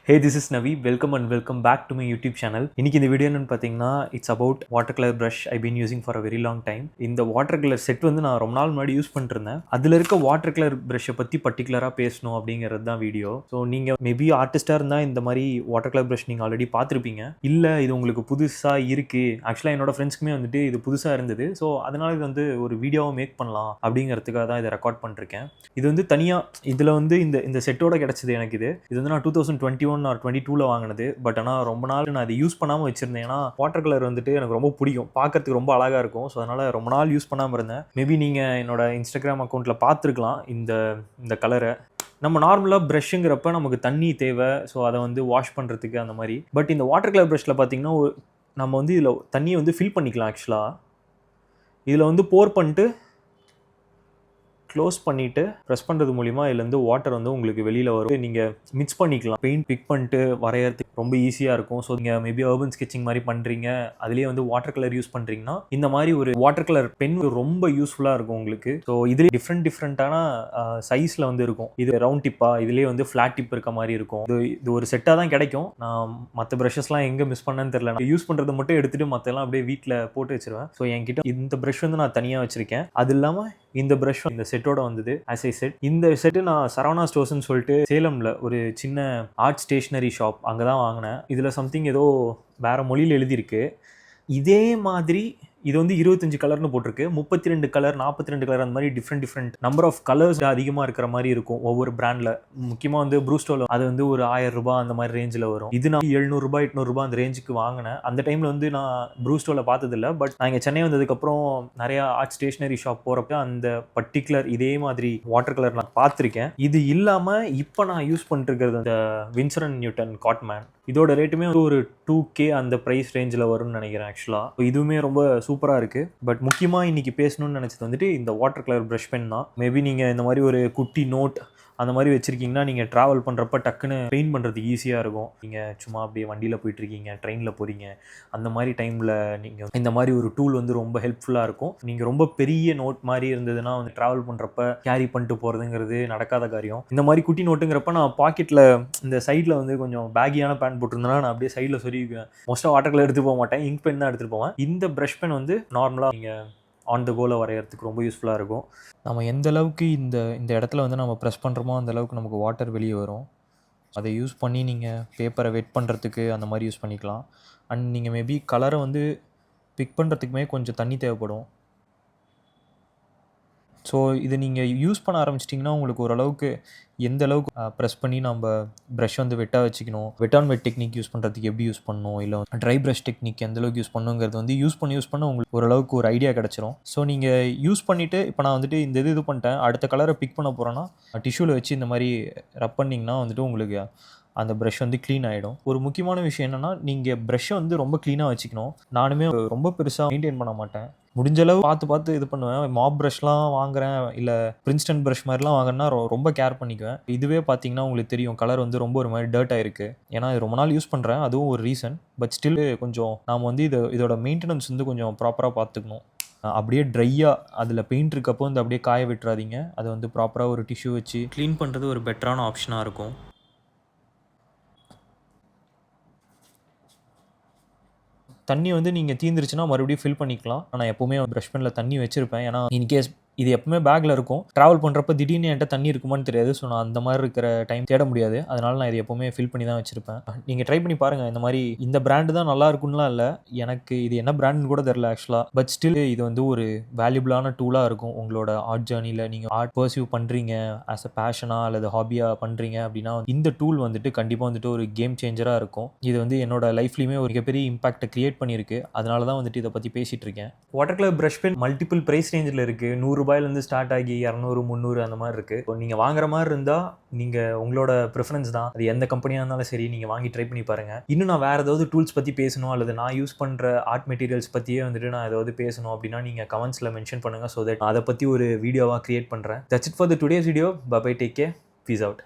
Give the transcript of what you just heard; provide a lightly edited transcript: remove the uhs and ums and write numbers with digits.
Hey, this is Navi. Welcome and welcome back to my YouTube channel. இன்னைக்கு இந்த video என்னன்னு பார்த்தீங்கன்னா it's about water colour brush I been using for a very long time. இந்த water colour set வந்து நான் ரொம்ப நாள் முன்னாடி யூஸ் பண்ணிட்டு இருந்தேன். அதில் இருக்க வாட்டர் கலர் ப்ரஷ்ஷை பற்றி பர்டிகுலராக பேசணும் அப்படிங்கிறது தான் வீடியோ. ஸோ நீங்கள் மேபி ஆர்டிஸ்டாக இருந்தால் இந்த மாதிரி வாட்டர் கலர் ப்ரஷ் நீங்கள் ஆல்ரெடி பார்த்துருப்பீங்க. இல்லை இது உங்களுக்கு புதுசாக இருக்குது, ஆக்சுவலாக என்னோட ஃப்ரெண்ட்ஸ்க்குமே வந்துட்டு இது புதுசாக இருந்தது. ஸோ அதனால் இது வந்து ஒரு வீடியோவை மேக் பண்ணலாம் அப்படிங்கிறதுக்காக தான் இதை ரெக்கார்ட் பண்ணிருக்கேன். இது வந்து தனியாக இதில் வந்து இந்த செட்டோட கிடச்சிது எனக்கு. இது வந்து நான் 2021 or 22ல் வாங்கினது. பட் ஆனால் ரொம்ப நாள் நான் அதை யூஸ் பண்ணாமல் வச்சுருந்தேன். ஏன்னா வாட்டர் கலர் வந்துட்டு எனக்கு ரொம்ப பிடிக்கும், பார்க்கறதுக்கு ரொம்ப அழகாக இருக்கும். ஸோ அதனால் ரொம்ப நாள் யூஸ் பண்ணாமல் இருந்தேன். மேபி நீங்கள் என்னோட இன்ஸ்டாகிராம் அக்கௌண்ட்டில் பார்த்துருக்கலாம் இந்த கலரை. நம்ம நார்மலாக ப்ரஷ்ஷுங்கிறப்ப நமக்கு தண்ணி தேவை, ஸோ அதை வந்து வாஷ் பண்ணுறதுக்கு அந்த மாதிரி. பட் இந்த வாட்டர் கலர் ப்ரஷ்ஷில் பார்த்தீங்கன்னா நம்ம வந்து இதில் தண்ணியை வந்து ஃபில் பண்ணிக்கலாம். ஆக்சுவலாக இதில் வந்து போர் பண்ணிட்டு க்ளோஸ் பண்ணிவிட்டு ப்ரெஸ் பண்ணுறது மூலிமா இதுலேருந்து வாட்டர் வந்து உங்களுக்கு வெளியில் வரும். நீங்கள் மிக்ஸ் பண்ணிக்கலாம். பெயிண்ட் பிக் பண்ணிட்டு வரையறதுக்கு ரொம்ப ஈஸியாக இருக்கும். ஸோ நீங்கள் மேபி அர்பன் ஸ்கெச்சிங் மாதிரி பண்ணுறீங்க, அதுலேயே வந்து வாட்டர் கலர் யூஸ் பண்ணுறீங்கன்னா இந்த மாதிரி ஒரு வாட்டர் கலர் பென் ரொம்ப யூஸ்ஃபுல்லாக இருக்கும் உங்களுக்கு. ஸோ இதுலேயே டிஃப்ரெண்ட்டான சைஸில் வந்து இருக்கும். இது ரவுண்ட் டிப்பாக, இதுலேயே வந்து ஃப்ளாட் டிப் இருக்க மாதிரி இருக்கும். இது ஒரு செட்டாக தான் கிடைக்கும். நான் மற்ற ப்ரஷஸ்லாம் எங்கே மிஸ் பண்ணேன்னு தெரியல. நான் யூஸ் பண்ணுறதை மட்டும் எடுத்துகிட்டு மற்றெல்லாம் அப்படியே வீட்டில் போட்டு வச்சிருவேன். ஸோ என்கிட்ட இந்த ப்ரஷ் வந்து நான் தனியாக வச்சுருக்கேன். அது இல்லாமல் இந்த ப்ரஷ் இந்த செட்டோட வந்தது. ஆஸ் ஐ செட், இந்த செட்டு நான் சரவணா ஸ்டோர்ஸ்னு சொல்லிட்டு சேலமில் ஒரு சின்ன ஆர்ட் ஸ்டேஷ்னரி ஷாப் அங்கே தான் வாங்கினேன். இதில் சம்திங் ஏதோ வேறு மொழியில் எழுதியிருக்கு. இதே மாதிரி இது வந்து 25 கலர்னு போட்டிருக்கு. 32 கலர், 42 கலர், அந்த மாதிரி டிஃப்ரெண்ட் நம்பர் ஆஃப் கலர்ஸ் அதிகமாக இருக்கிற மாதிரி இருக்கும் ஒவ்வொரு பிராண்டில். முக்கியமாக வந்து ப்ரூஸ்டோவில் அது வந்து ஒரு 1000 ரூபாய் அந்த மாதிரி ரேஞ்சில் வரும். இது நான் 700 ரூபாய் 800 ரூபாய் அந்த ரேஞ்சுக்கு வாங்கினேன். அந்த டைமில் வந்து நான் ப்ரூஸ்டோவில் பார்த்ததில்ல. பட் நான் இங்கே சென்னை வந்ததுக்கப்புறம் நிறையா ஆர்ட் ஸ்டேஷ்னரி ஷாப் போகிறப்ப அந்த பர்டிகுலர் இதே மாதிரி வாட்டர் கலர் நான் பார்த்துருக்கேன். இது இல்லாமல் இப்போ நான் யூஸ் பண்ணிட்டு இருக்கிறது அந்த வின்சர் அண்ட் நியூட்டன் காட்மேன். இதோட ரேட்டுமே ஒரு 2K அந்த ப்ரைஸ் ரேஞ்சில் வரும்னு நினைக்கிறேன். ஆக்சுவலாக இதுவுமே ரொம்ப சூப்பராக இருக்குது. பட் முக்கியமாக இன்றைக்கி பேசணும்னு நினச்சது வந்துட்டு இந்த வாட்டர் கலர் ப்ரஷ் பென் தான். மேபி நீங்கள் இந்த மாதிரி ஒரு குட்டி நோட் அந்த மாதிரி வச்சுருக்கீங்கன்னா நீங்கள் ட்ராவல் பண்ணுறப்ப டக்குன்னு பெயிண்ட் பண்ணுறதுக்கு ஈஸியாக இருக்கும். நீங்கள் சும்மா அப்படியே வண்டியில் போயிட்டுருக்கீங்க, ட்ரெயினில் போகிறீங்க, அந்த மாதிரி டைமில் நீங்கள் இந்த மாதிரி ஒரு டூல் வந்து ரொம்ப ஹெல்ப்ஃபுல்லாக இருக்கும். நீங்கள் ரொம்ப பெரிய நோட் மாதிரி இருந்ததுன்னா வந்து ட்ராவல் பண்ணுறப்ப கேரி பண்ணிட்டு போகிறதுங்கிறது நடக்காத காரியம். இந்த மாதிரி குட்டி நோட்டுங்கிறப்ப நான் பாக்கெட்டில் இந்த சைடில் வந்து கொஞ்சம் பேகியான பேண்ட் போட்டிருந்தேன்னா நான் அப்படியே சைடில் சொருவிக்குவேன். மோஸ்ட்டாக வாட்டர் கலர் எடுத்துகிட்டு போக மாட்டேன், இங்க் பென் தான் எடுத்துகிட்டு போவேன். இந்த ப்ரஷ் பென் வந்து நார்மலாக நீங்கள் ஆன் த கோல வரைகிறதுக்கு ரொம்ப யூஸ்ஃபுல்லாக இருக்கும். நம்ம எந்த அளவுக்கு இந்த இடத்துல வந்து நம்ம ப்ரெஸ் பண்ணுறோமோ அந்த அளவுக்கு நமக்கு வாட்டர் வெளியே வரும். அதை யூஸ் பண்ணி நீங்கள் பேப்பரை வெட் பண்ணுறதுக்கு அந்த மாதிரி யூஸ் பண்ணிக்கலாம். அண்ட் நீங்கள் மேபி கலரை வந்து பிக் பண்ணுறதுக்குமே கொஞ்சம் தண்ணி தேவைப்படும். ஸோ இதை நீங்கள் யூஸ் பண்ண ஆரம்பிச்சிட்டிங்கன்னா உங்களுக்கு ஓரளவுக்கு எந்த அளவுக்கு ப்ரெஸ் பண்ணி நம்ம ப்ரஷ் வந்து வெட்டாக வச்சுக்கணும், வெட் ஆன் வெட் டெக்னிக் யூஸ் பண்ணுறதுக்கு எப்படி யூஸ் பண்ணணும், இல்லை ட்ரை ப்ரஷ் டெக்னிக் எந்த அளவுக்கு யூஸ் பண்ணுங்கிறது வந்து யூஸ் பண்ண உங்களுக்கு ஓரளவுக்கு ஒரு ஐடியா கிடச்சிரும். ஸோ நீங்கள் யூஸ் பண்ணிவிட்டு இப்போ நான் வந்துட்டு இந்த இது பண்ணிட்டேன், அடுத்த கலரை பிக் பண்ண போகிறேன்னா டிஷ்யூவில் வச்சு இந்த மாதிரி ரப் பண்ணிங்கன்னா வந்துட்டு உங்களுக்கு அந்த ப்ரஷ் வந்து க்ளீன் ஆகிடும். ஒரு முக்கியமான விஷயம் என்னென்னா நீங்கள் ப்ரஷ்ஷை வந்து ரொம்ப க்ளீனாக வச்சுக்கணும். நானுமே ரொம்ப பெருசாக மெயின்டைன் பண்ண மாட்டேன். முடிஞ்சளவு பார்த்து இது பண்ணுவேன். மாப் ப்ரஷ்லாம் வாங்குறேன், இல்லை பிரின்ஸ்டன் ப்ரஷ் மாதிரிலாம் வாங்கினா ரொம்ப கேர் பண்ணிக்குவேன். இதுவே பார்த்தீங்கன்னா உங்களுக்கு தெரியும் கலர் வந்து ரொம்ப ஒரு மாதிரி டர்ட் ஆயிருக்கு. ஏன்னா இது ரொம்ப நாள் யூஸ் பண்ணுறேன், அதுவும் ஒரு ரீசன். பட் ஸ்டில் கொஞ்சம் நாம் வந்து இதோட மெயின்டெனன்ஸ் வந்து கொஞ்சம் ப்ராப்பராக பார்த்துக்கணும். அப்படியே ட்ரையாக அதில் பெயிண்ட் இருக்கப்போ வந்து அப்படியே காய விட்டுறாதீங்க. அதை வந்து ப்ராப்பராக ஒரு டிஷ்யூ வச்சு க்ளீன் பண்ணுறது ஒரு பெட்டரான ஆப்ஷனாக இருக்கும். தண்ணி வந்து நீங்கள் தீந்துருச்சுன்னா மறுபடியும் ஃபில் பண்ணிக்கலாம். ஆனால் எப்போவுமே ப்ரஷ் பெனில் தண்ணி வச்சுருப்பேன். ஏன்னா இன்கேஸ் இது எப்பவுமே பேக்கில் இருக்கும், ட்ராவல் பண்ணுறப்ப திடீர்னு என்கிட்ட தண்ணி இருக்குமான்னு தெரியாது. ஸோ நான் அந்த மாதிரி இருக்கிற டைம் தேட முடியாது. அதனால் நான் இது எப்போவுமே ஃபில் பண்ணி தான் வச்சுருப்பேன். நீங்கள் ட்ரை பண்ணி பாருங்கள். இந்த மாதிரி இந்த பிராண்டு தான் நல்லா இருக்குன்னுலாம் இல்லை, எனக்கு இது என்ன பிராண்டுன்னு கூட தெரில ஆக்சுவலாக. பட் ஸ்டில் இது வந்து ஒரு வேல்யூபிளான டூலாக இருக்கும் உங்களோட ஆர்ட் ஜேர்னியில். நீங்கள் ஆர்ட் பர்சியூ பண்ணுறீங்க ஆஸ் அ பேஷனாக அல்லது ஹாபியாக பண்ணுறீங்க அப்படின்னா இந்த டூல் வந்துட்டு கண்டிப்பாக வந்துட்டு ஒரு கேம் சேஞ்சராக இருக்கும். இது வந்து என்னோட லைஃப்லையுமே ஒரு மிகப்பெரிய இம்பாக்டை கிரியேட் பண்ணியிருக்கு. அதனால தான் வந்துட்டு இதை பற்றி பேசிகிட்டு இருக்கேன். Water colour brush pen multiple price ரேஞ்சில் இருக்குது. 100 ரூபாயிலேருந்து ஸ்டார்ட் ஆகி 200, 300 அந்த மாதிரி இருக்குது. இப்போ நீங்கள் வாங்குற மாதிரி இருந்தால் நீங்கள் உங்களோட ப்ரிஃபரன்ஸ் தான், அது எந்த கம்பெனியாக இருந்தாலும் சரி, நீங்கள் வாங்கி ட்ரை பண்ணி பாருங்கள். இன்னும் நான் வேறு ஏதாவது டூல்ஸ் பற்றி பேசணும் அல்லது நான் யூஸ் பண்ணுற ஆர்ட் மெட்டீரியல்ஸ் பற்றியே வந்துட்டு நான் ஏதாவது பேசணும் அப்படின்னா நீங்கள் கமெண்ட்ஸில் மென்ஷன் பண்ணுங்கள். ஸோ தட் அதை பற்றி ஒரு வீடியோவாக க்ரியேட் பண்ணுறேன். That's it for the today's video. Bye bye, take care, peace out.